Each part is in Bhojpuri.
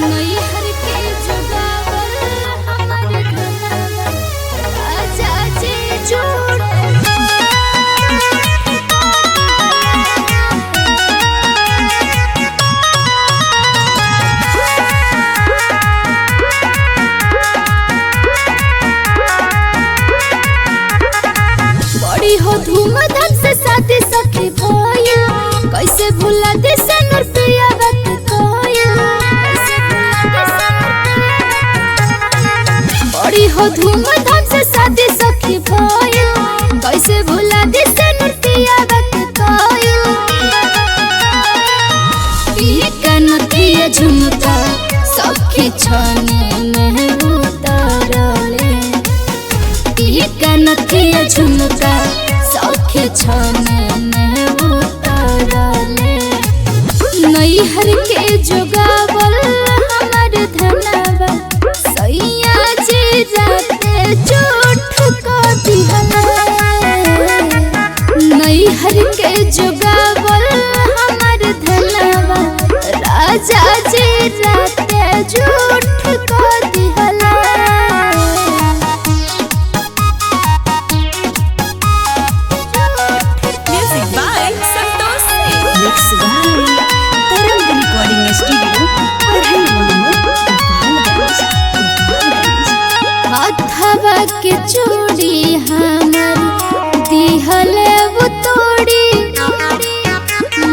नैहर के जुगावल हमर धनवा राजा जी जोड़ बड़ी हो धूमधाम से शादी सखी भइल कैसे भुला दे सनर पिया बात कोइल बड़ी हो धूमधाम से शादी सखी भइल कैसे भुला दे सनर पिया बात कोइल पिया कनतिया झुमका सखी छने में उतारले कनथिया झुमका सौखे छने में उतारले नैहर के जुगावल हमर धनवा सैया जी राते झूठ को दिहले नैहर के जुगावल हमर धनवा राजा जी राते झूठ को दिहले हथवा के चूड़ी हमर दिहले वो तोड़ी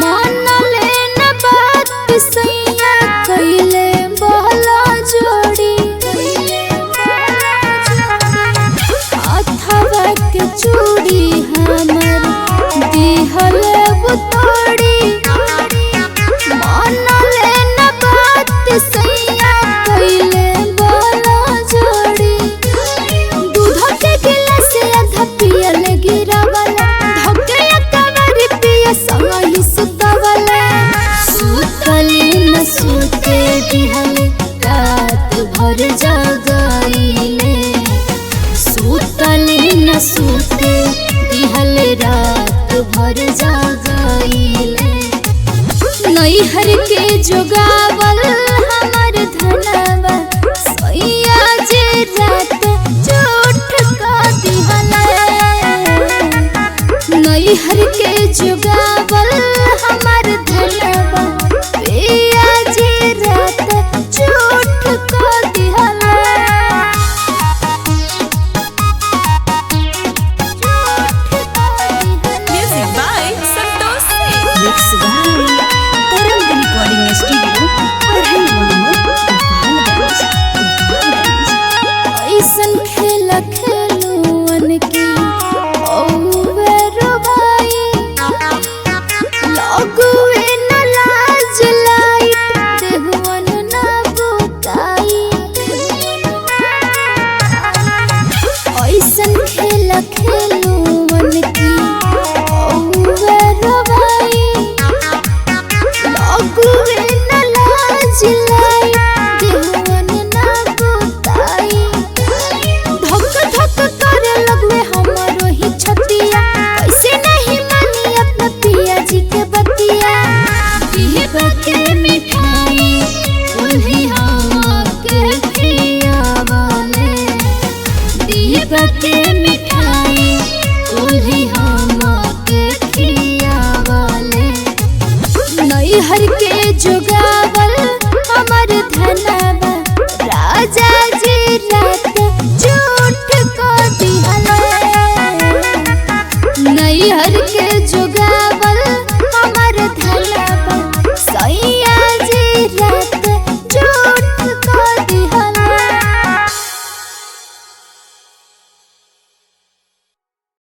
मन लेना बात सैया कैले बहला जोड़ी हथवा के चूड़ी हमर दिहले वो तोड़ी मन लेना बात सैया कैले रात भर जगाइले सुतले न सुते दिहले रात भर जगाइले नैहर के जुगावल हमर धनवा सैया जी रात झूठ का दिहले नैहर के जुगावल हमर धनवा पिया जी रात झूठ को दिहले Music by Santosh Singh. Mix by Tarang Recording Studio. ऐसन खेल खेलुअन की औवे रोबाई लगुए न लाज लाई देहुअन न बुकाई ऐसन खेल खेलुअन की औवे रोबाई लगुए न लाज लाई